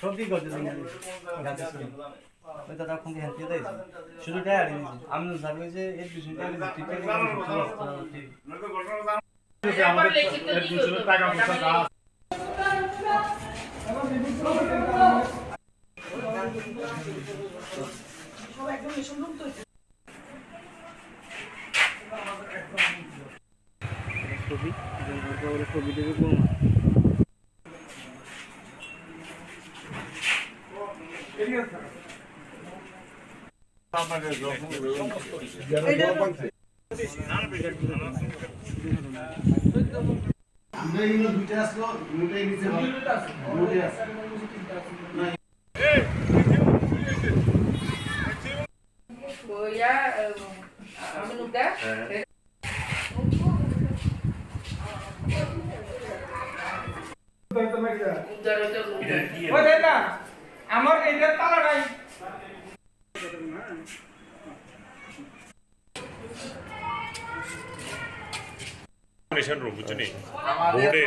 সব কি করছে দাদা খুব হ্যান্ডি দেয় শুধু টায়ার আমি জানি যে এর বিষয়টা আমাদের এর বিষয়ে টাকা পয়সা দাও সব একদম মিশন রুম তো ছবি দেবে কোন আমার এইটা তালা নাই মিশন রুম বুঝছেন বোর্ডের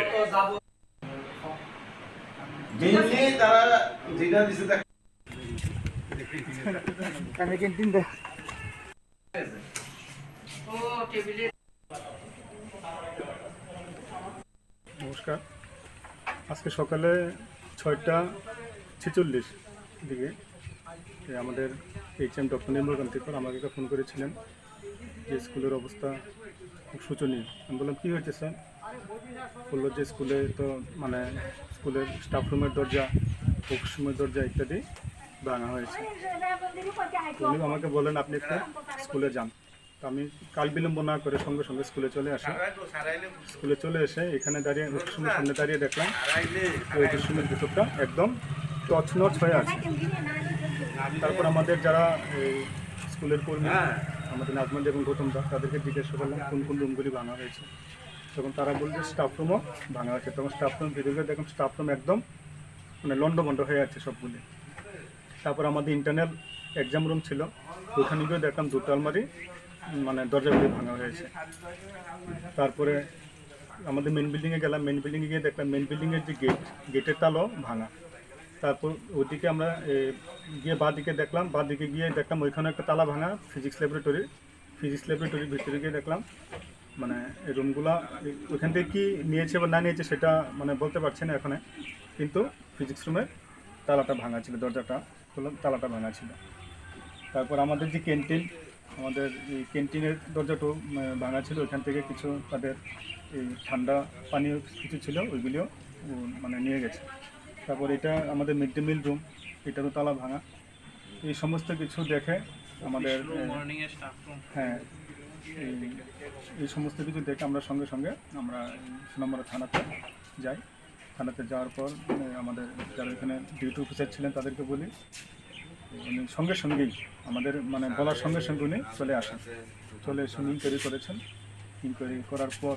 মেইনলি তারা যেটা দিছে আমি ক্যান্টিন দে ও টেবিলে নমস্কার আজকে সকালে 6:46 দিকে আমাদের এইচএম ডক্টর নির্মল কান্তিকর আমাকে ফোন করেছিলেন যে স্কুলের অবস্থা খুব শোচনীয়। আমি বললাম কী হয়েছে স্যার? বললো যে স্কুলে তো মানে স্কুলের স্টাফ রুমের দরজা ওয়াশরুমের দরজা ইত্যাদি ভাঙা হয়েছে। উনি আমাকে বলেন আপনি একটু স্কুলে যান। তো আমি কাল বিলম্ব না করে সঙ্গে সঙ্গে স্কুলে চলে আসি। স্কুলে চলে এসে এখানে দাঁড়িয়ে ওয়াশরুমের সামনে দাঁড়িয়ে দেখলাম ওই ওয়াশরুমের ভিতরটা একদম তছনছ হয়ে আছে। তারপর আমাদের যারা স্কুলের কর্মী আমাদের নাজমুল এবং গৌতম দা তাদেরকে জিজ্ঞাসা করলাম কোন কোন রুমগুলি ভাঙা হয়েছে। তখন তারা বলছে স্টাফ রুমও ভাঙা হয়েছে। তখন স্টাফ রুম ভিতরে দেখুন স্টাফ রুম একদম মানে লন্ডভন্ড হয়ে আছে সবগুলি। তারপর আমাদের ইন্টারনাল এক্সাম রুম ছিল, ওখানে গিয়ে দেখলাম দুটো আলমারি মানে দরজাগুলি ভাঙা হয়েছে। তারপরে আমাদের মেন বিল্ডিংয়ে গেলাম, মেন বিল্ডিংয়ে গিয়ে দেখলাম মেন বিল্ডিংয়ের যে গেটের তালও ভাঙা। তারপর ওইদিকে আমরা গিয়ে বাঁদিকে দেখলাম, বাঁদিকে গিয়ে দেখলাম ওইখানে একটা তালা ভাঙা ফিজিক্স ল্যাবরেটরির ভিতরে গিয়ে দেখলাম মানে এই রুমগুলা ওইখান থেকে কী নিয়েছে বা না নিয়েছে সেটা মানে বলতে পারছি না এখানে, কিন্তু ফিজিক্স রুমের তালাটা ভাঙা ছিল, দরজাটা তালাটা ভাঙা ছিল। তারপর আমাদের যে ক্যান্টিন, আমাদের এই ক্যান্টিনের দরজাটাও ভাঙা ছিল, ওইখান থেকে কিছু তাদের এই ঠান্ডা পানীয় কিছু ছিল ওইগুলিও মানে নিয়ে গেছে। তারপর এটা আমাদের মিড ডে মিল রুম, এটারও তালা ভাঙা। এই সমস্ত কিছু দেখে আমাদের হ্যাঁ এই সমস্ত কিছু দেখে আমরা সঙ্গে সঙ্গে আমরা সোনামুড়া থানাতে যাই। থানাতে যাওয়ার পর আমাদের যারা এখানে ডিউটি অফিসার ছিলেন তাদেরকে বলি, উনি সঙ্গে সঙ্গেই আমাদের মানে বলার সঙ্গে সঙ্গে উনি চলে আসেন, চলে এসে ইনকোয়ারি করেছেন। ইনকোয়ারি করার পর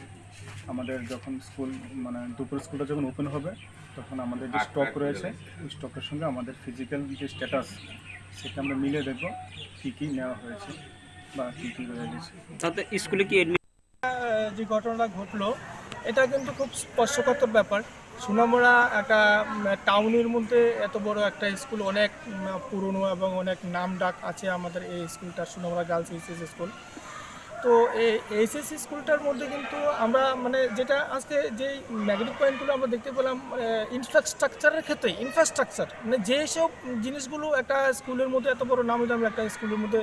আমাদের যখন স্কুল মানে দুপুর স্কুলটা যখন ওপেন হবে তখন আমাদের যে স্টক রয়েছে ওই স্টকের সঙ্গে আমাদের ফিজিক্যাল যে স্ট্যাটাস সেটা আমরা মিলে দেখব কী কী নেওয়া হয়েছে বা কী কী রয়ে গেছে। তাতে স্কুলে কি যে ঘটনাটা ঘটলো এটা কিন্তু খুব স্পর্শকাতর ব্যাপার। সোনামুড়া একটা টাউনের মধ্যে এত বড় একটা স্কুল, অনেক পুরনো এবং অনেক নাম ডাক আছে আমাদের এই স্কুলটা, সোনামুড়া গার্লস এইচএস স্কুল। তো এই এইচএস স্কুলটার মধ্যে কিন্তু আমরা মানে যেটা আজকে যেই নেগেটিভ পয়েন্টগুলো আমরা দেখতে পেলাম ইনফ্রাস্ট্রাকচারের ক্ষেত্রে, ইনফ্রাস্ট্রাকচার মানে যেসব জিনিসগুলো একটা স্কুলের মধ্যে এত বড় নামি দামি একটা স্কুলের মধ্যে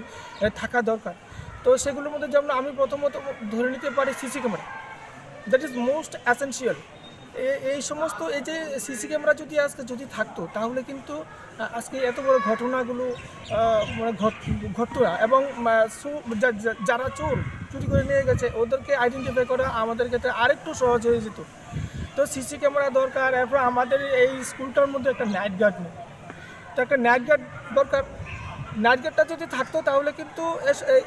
থাকা দরকার, তো সেগুলোর মধ্যে যেমন আমি প্রথমত ধরে নিতে পারি CC camera, that is most essential. এই সমস্ত এই যে সিসি ক্যামেরা যদি থাকতো তাহলে কিন্তু আজকে এত বড় ঘটনাগুলো মানে ঘটতো না। এবং যারা চুরি করে নিয়ে গেছে ওদেরকে আইডেন্টিফাই করা আমাদের ক্ষেত্রে আরেকটু সহজ হয়ে যেত। তো সিসি ক্যামেরা দরকার। এরপর আমাদের এই স্কুলটার মধ্যে একটা নাইট গার্ড নেই, তো একটা নাইট গার্ড দরকার। নাইট গার্ডটা যদি থাকতো তাহলে কিন্তু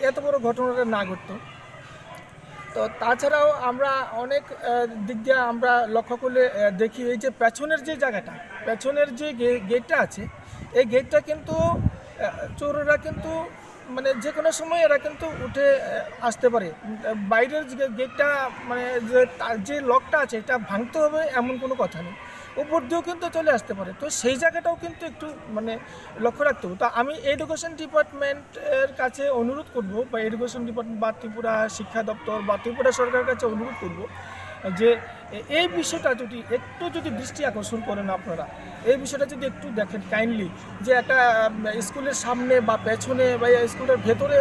এত বড় ঘটনাটা না ঘটতো। তো তাছাড়াও আমরা অনেক দিক দিয়ে আমরা লক্ষ্য করলে দেখি এই যে পেছনের যে জায়গাটা, পেছনের যে গেটটা আছে এই গেটটা কিন্তু চোরেরা কিন্তু মানে যে কোনো সময় এরা কিন্তু উঠে আসতে পারে। বাইরের যে গেটটা মানে যে লকটা আছে এটা ভাঙতে হবে এমন কোনো কথা নেই, উপর দিয়েও কিন্তু চলে আসতে পারে। তো সেই জায়গাটাও কিন্তু একটু মানে লক্ষ্য রাখতে হবে। তো আমি এডুকেশন ডিপার্টমেন্টের কাছে অনুরোধ করব, বা এডুকেশন ডিপার্টমেন্ট বা ত্রিপুরা শিক্ষা দপ্তর বা ত্রিপুরা সরকারের কাছে অনুরোধ করব যে এই বিষয়টা যদি দৃষ্টি আকর্ষণ করেন আপনারা, এই বিষয়টা যদি একটু দেখেন কাইন্ডলি, যে একটা স্কুলের সামনে বা পেছনে বা স্কুলের ভেতরে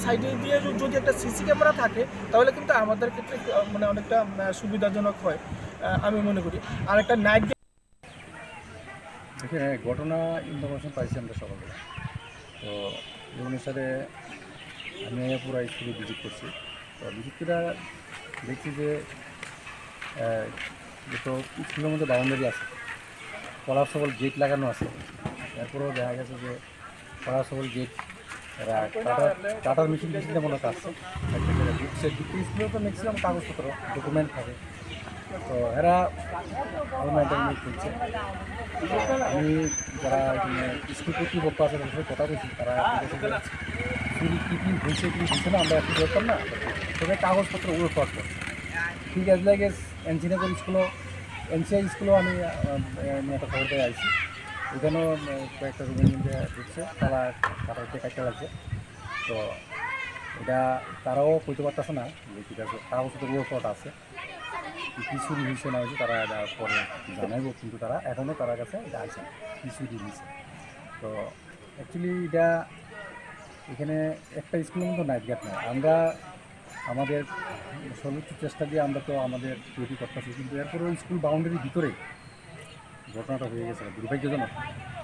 সাইডে দিয়ে যদি একটা সিসি ক্যামেরা থাকে তাহলে কিন্তু আমাদের ক্ষেত্রে মানে অনেকটা সুবিধাজনক হয় আমি মনে করি। আর একটা নাইট ঘটনা ইনফরমেশন পাইছি আমরা সকালবেলা, তো এই অনুসারে আমি পুরো স্কুলে ভিজিট করছি। তো ভিজিট করে দেখছি যে তো স্কুলের মধ্যে বাউন্ডারি আছে, কলার সবল গেট লাগানো আছে, এরপরেও দেখা গেছে যে কলার সবল গেট এরা টাটার মেশিন মনে কাটছে ঢুকছে। স্কুলে তো ম্যাক্সিমাম কাগজপত্র ডকুমেন্ট থাকে, তো এরা মেনটেন করছে। আমি যারা স্কুল কর্তৃপক্ষ আছে তাদের সাথে কথা বলছি, তারা চুরি কী হয়েছে না আমরা একটু করতাম না, তবে কাগজপত্র ওগুলো ফট করছে। ঠিক আছে লাগে এনসিনগর স্কুলও এনসিআই স্কুলেও আমি একটা খবর পেয়ে আইছি, ওখানেও কয়েকটা রুমের মধ্যে ঢুকছে, তারা কাটাতে কাটতে লাগছে। তো এটা তারাও কইতে পারতেছে না যে ঠিক আছে, কাগজপত্র ওগুলো ফট আছে, কী চুরি হয়েছে না হয়েছে তারা এটা পরে জানাইব, কিন্তু তারা এখনও তার কাছে এটা আছে কী চুরি হয়েছে। তো অ্যাকচুয়ালি এটা এখানে একটা স্কুলের মতো নাইট গার্ড নয়, আমরা আমাদের সর্বোচ্চ চেষ্টা দিয়ে আমরা তো আমাদের ডিউটি করতেছি, কিন্তু এরপরেও স্কুল বাউন্ডারির ভিতরেই ঘটনাটা হয়ে গেছে, দুর্ভাগ্যজনক।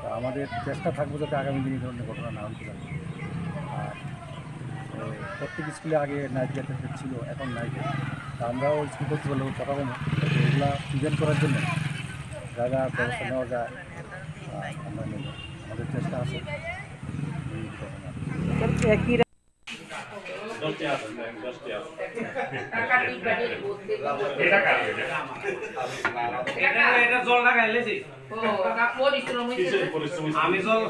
তো আমাদের চেষ্টা থাকবো যাতে আগামী দিনে এই ধরনের ঘটনা না হতে পারে। আর প্রত্যেক স্কুলে আগে নাইট গার্ড ছিল, এখন নাইট গার্ড, তা আমরাও স্কুল কর্তৃপক্ষের কথা বলবো এগুলো প্রিভেন্ট করার জন্য যা যা ব্যবস্থা নেওয়া যায় আমরা নেব, আমাদের চেষ্টা আছে এই ঘটনা। এটা জল লাগাইলেছি আমি জল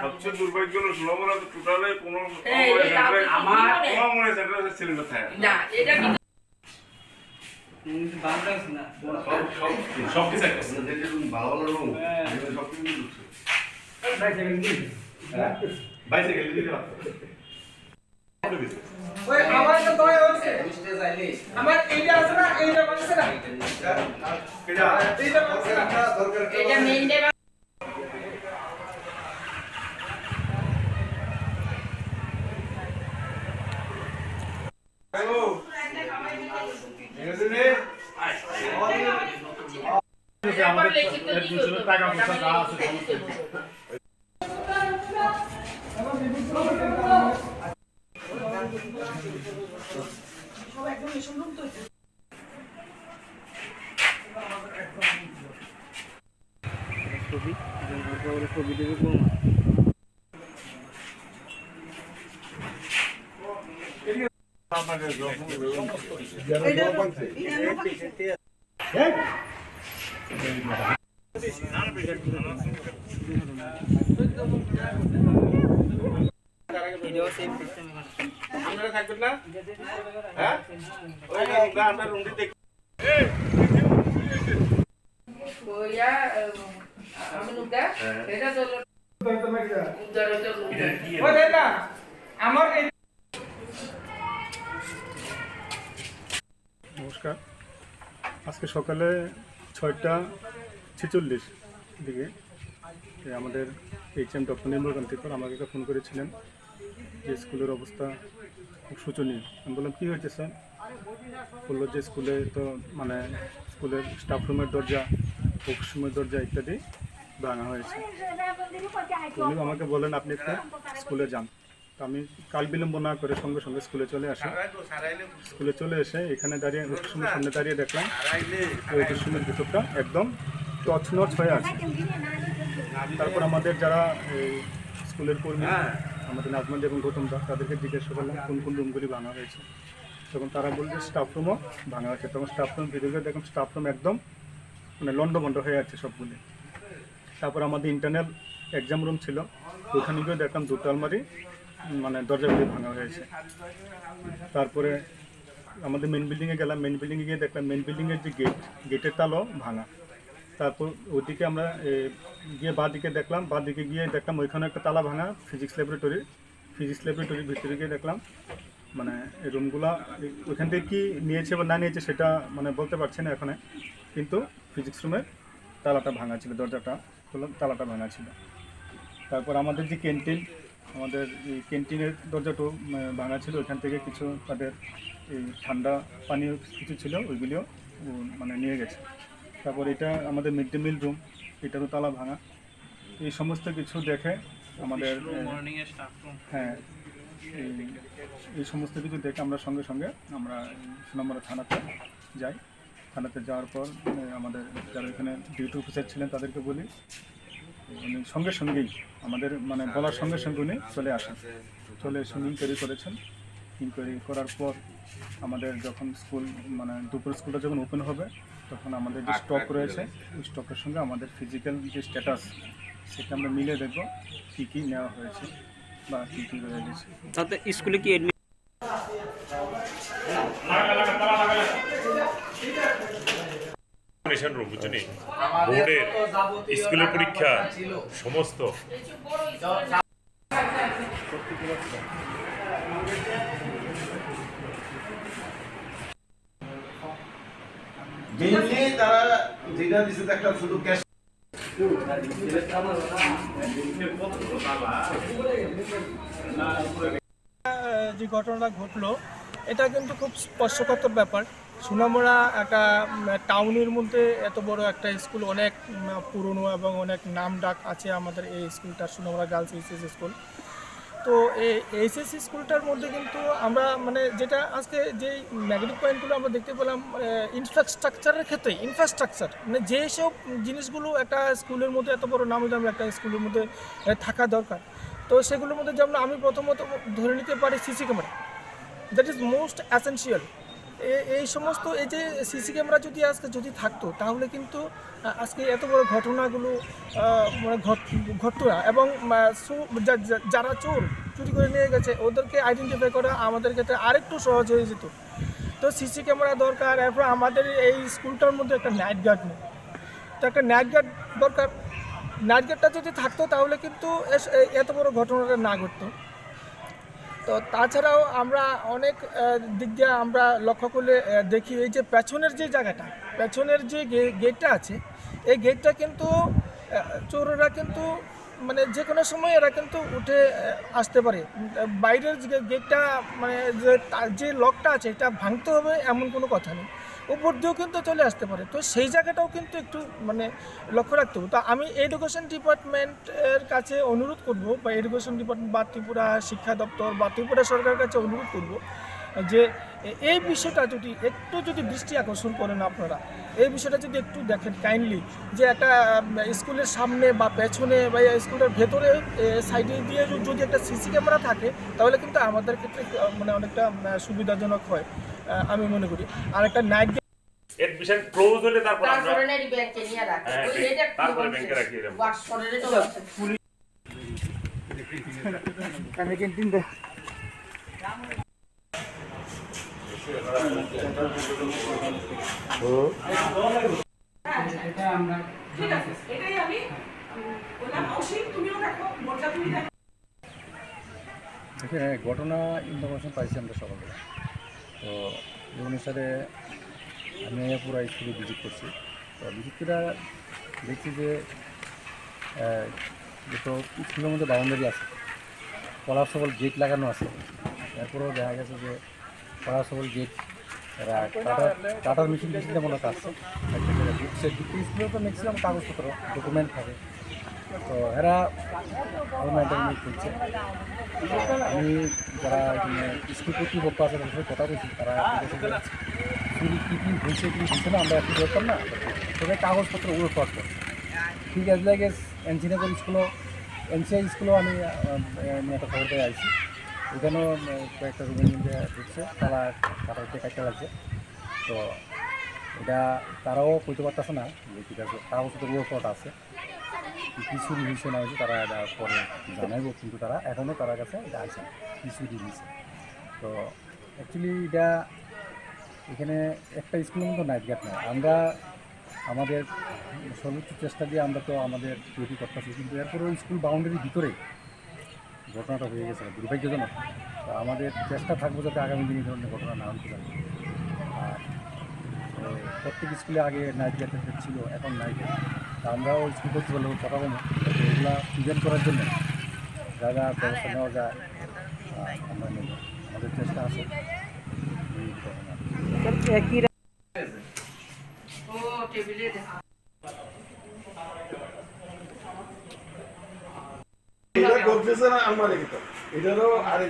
সবচেয়ে দুর্ভাগ্য হলো সুলভরা টোটালে কোনো সিলিন্ডার থাকে না, এটা সব কিছু ভালো ভালো রুম সব কিছু ঢুকছে, বাইসাইকেল দিতে পারতো। ওই আমার একটা দয়া হচ্ছে আমার এইটা আছে না, এইটা বাজছে না, এইটা বাজছে না, দরকার এটা মেইন ডে হ্যালো এখানে আমাদের টাকা পয়সা যা আছে সব একদম সুন্দর তো ছবি দেবে কোন থাকবেন না, হ্যাঁ আমরা রুম দিতে নমস্কার। আজকে সকালে 6:46 দিকে আমাদের HM ডক্টর নির্মল কান্তিকর আমাকে একটা ফোন করেছিলেন যে স্কুলের অবস্থা খুব শোচনীয়। আমি বললাম কী হয়েছে স্যার? বললো যে স্কুলে তো মানে স্কুলের স্টাফ রুমের দরজা, ওয়াশরুমের দরজা ইত্যাদি ভাঙা হয়েছে। উনি আমাকে বলেন আপনি একটু স্কুলে যান। তো আমি কাল বিলম্ব না করে সঙ্গে সঙ্গে স্কুলে চলে আসি। স্কুলে চলে এসে এখানে দাঁড়িয়ে ওয়াশরুমের সামনে দাঁড়িয়ে দেখলাম ওই ওয়াশরুমের ভিতরটা একদম তছনছ হয়ে আছে। তারপর আমাদের যারা স্কুলের কর্মী আমাদের নাজমান এবং গৌতম দা তাদেরকে জিজ্ঞাসা করলাম কোন কোন রুমগুলি ভাঙা হয়েছে। তখন তারা বলছে স্টাফ রুমও ভাঙা আছে। তখন স্টাফ রুম ভিতরে দেখুন স্টাফ রুম একদম মানে লন্ডভন্ড হয়ে আছে সবগুলি। তারপর আমাদের ইন্টারনাল এক্সাম রুম ছিল, ওখানে গিয়ে দেখলাম দুটো আলমারি মানে দরজাগুলি ভাঙা হয়েছে। তারপরে আমাদের মেন বিল্ডিংয়ে গেলাম, মেন বিল্ডিংয়ে গিয়ে দেখলাম মেন বিল্ডিংয়ের যে গেটের তালও ভাঙা। তারপর ওইদিকে আমরা গিয়ে বাঁদিকে দেখলাম, বাঁদিকে গিয়ে দেখলাম ওইখানে একটা তালা ভাঙা ফিজিক্স ল্যাবরেটরির ভিতরে গিয়ে দেখলাম মানে এই রুমগুলা ওইখান থেকে কী নিয়েছে বা না নিয়েছে সেটা মানে বলতে পারছি না এখানে, কিন্তু ফিজিক্স রুমের তালাটা ভাঙা ছিল, দরজাটা তালাটা ভাঙা ছিল। তারপর আমাদের যে ক্যান্টিন, আমাদের এই ক্যান্টিনের দরজাটাও ভাঙা ছিল, ওইখান থেকে কিছু তাদের এই ঠান্ডা পানীয় কিছু ছিল ওইগুলিও মানে নিয়ে গেছে। তারপর এটা আমাদের মিড ডে মিল রুম, এটারও তালা ভাঙা। এই সমস্ত কিছু দেখে আমাদের হ্যাঁ এই সমস্ত কিছু দেখে আমরা সঙ্গে সঙ্গে আমরা সোনামুড়া থানাতে যাই। থানাতে যাওয়ার পর আমাদের যারা এখানে ডিউটি অফিসার ছিলেন তাদেরকে বলি, উনি সঙ্গে সঙ্গেই আমাদের মানে বলার সঙ্গে সঙ্গে উনি চলে আসেন, চলে এসে ইনকোয়ারি করেছেন। ইনকোয়ারি করার পর আমাদের যখন স্কুল মানে দুপুর স্কুলটা যখন ওপেন হবে তখন আমাদের যে স্টক রয়েছে ওই স্টকের সঙ্গে আমাদের ফিজিক্যাল যে স্ট্যাটাস সেটা আমরা মিলে দেখব কী কী নেওয়া হয়েছে বা কী কী রয়ে গেছে। তাতে স্কুলে কি রুম বুঝছেন, বোর্ডের স্কুলের পরীক্ষা সমস্ত মেইনলি তারা যেটা দিছে একটা শুধু ক্যাশ যে ঘটনাটা ঘটলো এটা কিন্তু খুব স্পর্শকাতর ব্যাপার। সোনামুড়া একটা টাউনের মধ্যে এত বড় একটা স্কুল, অনেক পুরনো এবং অনেক নাম ডাক আছে আমাদের এই স্কুলটা, সোনামুড়া গার্লস এইচএস স্কুল। তো এই এইচএস স্কুলটার মধ্যে কিন্তু আমরা মানে যেটা আজকে যে নেগেটিভ পয়েন্টগুলো আমরা দেখতে পেলাম ইনফ্রাস্ট্রাকচারের ক্ষেত্রে, ইনফ্রাস্ট্রাকচার মানে যেসব জিনিসগুলো একটা স্কুলের মধ্যে এত বড় নামি দামি একটা স্কুলের মধ্যে থাকা দরকার, তো সেগুলোর মধ্যে যেমন আমি প্রথমত ধরে নিতে পারি CC camera, that is most essential. এই সমস্ত এই যে সিসি ক্যামেরা যদি থাকতো তাহলে কিন্তু আজকে এত বড় ঘটনাগুলো মানে ঘটতো না, এবং যারা চুরি করে নিয়ে গেছে ওদেরকে আইডেন্টিফাই করা আমাদের ক্ষেত্রে আরেকটু সহজ হয়ে যেত। তো সিসি ক্যামেরা দরকার। এরপর আমাদের এই স্কুলটার মধ্যে একটা নাইট গার্ড নেই, তো একটা নাইট গার্ড দরকার। নাইট গার্ডটা যদি থাকতো তাহলে কিন্তু এত বড় ঘটনাটা না ঘটতো। তো তাছাড়াও আমরা অনেক দিক দিয়ে আমরা লক্ষ্য করলে দেখি এই যে পেছনের যে জায়গাটা, পেছনের যে গেটটা আছে, এই গেটটা কিন্তু চোরেরা কিন্তু মানে যে কোনো সময় এরা কিন্তু উঠে আসতে পারে। বাইরের যে গেটটা মানে যে লকটা আছে এটা ভাঙতে হবে এমন কোনো কথা নেই, উপর দিয়েও কিন্তু চলে আসতে পারে। তো সেই জায়গাটাও কিন্তু একটু মানে লক্ষ্য রাখতে হবে। তো আমি এডুকেশন ডিপার্টমেন্টের কাছে অনুরোধ করব, বা এডুকেশন ডিপার্টমেন্ট বা ত্রিপুরা শিক্ষা দপ্তর বা ত্রিপুরা সরকারের কাছে অনুরোধ করব যে এই বিষয়টা যদি দৃষ্টি আকর্ষণ করেন আপনারা, এই বিষয়টা যদি একটু দেখেন কাইন্ডলি, যে একটা স্কুলের সামনে বা পেছনে বা স্কুলের ভেতরে সাইডে দিয়ে যদি একটা সিসি ক্যামেরা থাকে তাহলে কিন্তু আমাদের ক্ষেত্রে মানে অনেকটা সুবিধাজনক হয় আমি মনে করি। আর একটা নাইট এডমিশন ক্লোজ হলে তারপর আমরা ব্যাংকে নিয়ে রাখি, তারপরে ব্যাংকে রাখি দেব। ওয়াশরুমে চলে আসে আমি ক্যান্টিন দে ঘটনা ইনফরমেশন পাইছি আমরা সকালবেলা। তো এই অনুসারে আমি পুরো স্কুলে ভিজিট করছি। তো ভিজিট করে দেখছি যে যেসব স্কুলের মধ্যে বাউন্ডারি আছে, কলাপসেবল গেট লাগানো আছে, এরপরেও দেখা গেছে যে কলাপসেবল গেট এরা কাটার মেশিন মনে কাটছে। স্কুলে তো ম্যাক্সিমাম কাগজপত্র ডকুমেন্ট থাকে, তো এরা মেনটেন করছে। আমি যারা স্কুল কর্তৃপক্ষ আছে তাদের সাথে কথা বলছি, তারা চুরি কী হয়েছে না আমরা একটু করতাম না, সেটা কাগজপত্র ওগুলো করত ঠিক আছে। লাগে এনসিনগর স্কুলও এনসিআই স্কুলেও আমি একটা খবর পেয়ে আসছি এখানেও কয়েকটা রুমের মধ্যে ঢুকছে, তারা কাটাতে কাটতে লাগছে। তো এটা তারাও কইতে পারতেছে না যে ঠিক আছে, কাগজ তো রেকর্ড আছে, কিছু হয়েছে না হয়েছে তারা এটা পরে জানাইব, কিন্তু তারা এখনও তার কাছে এটা আছে কিছু দিয়েছে। তো অ্যাকচুয়ালি এটা এখানে একটা স্কুলের মতো নাইট গার্ড নয়। আমরা আমাদের সর্বোচ্চ চেষ্টা দিয়ে আমরা তো আমাদের ডিউটি করতেছি, কিন্তু এরপরেও স্কুল বাউন্ডারির ভিতরেই ঘটনাটা হয়ে গেছে, দুর্ভাগ্যজনক। তো আমাদের চেষ্টা থাকবো যাতে আগামী দিনে এই ধরনের ঘটনা না হতে পারে। আর প্রত্যেক স্কুলে আগে নাইট গার্ড ছিল, এখন নাইট গার্ড। আমরাও স্কুল কর্তৃপক্ষের কথা বলবো এগুলা প্রিভেন্ট করার জন্য যা যা ব্যবস্থা নেওয়া যায় আমরা নেব, আমাদের চেষ্টা আছে এই ঘটনা। ও টেবিলে দেখা এটা করতেছে না আমার এটারও আরে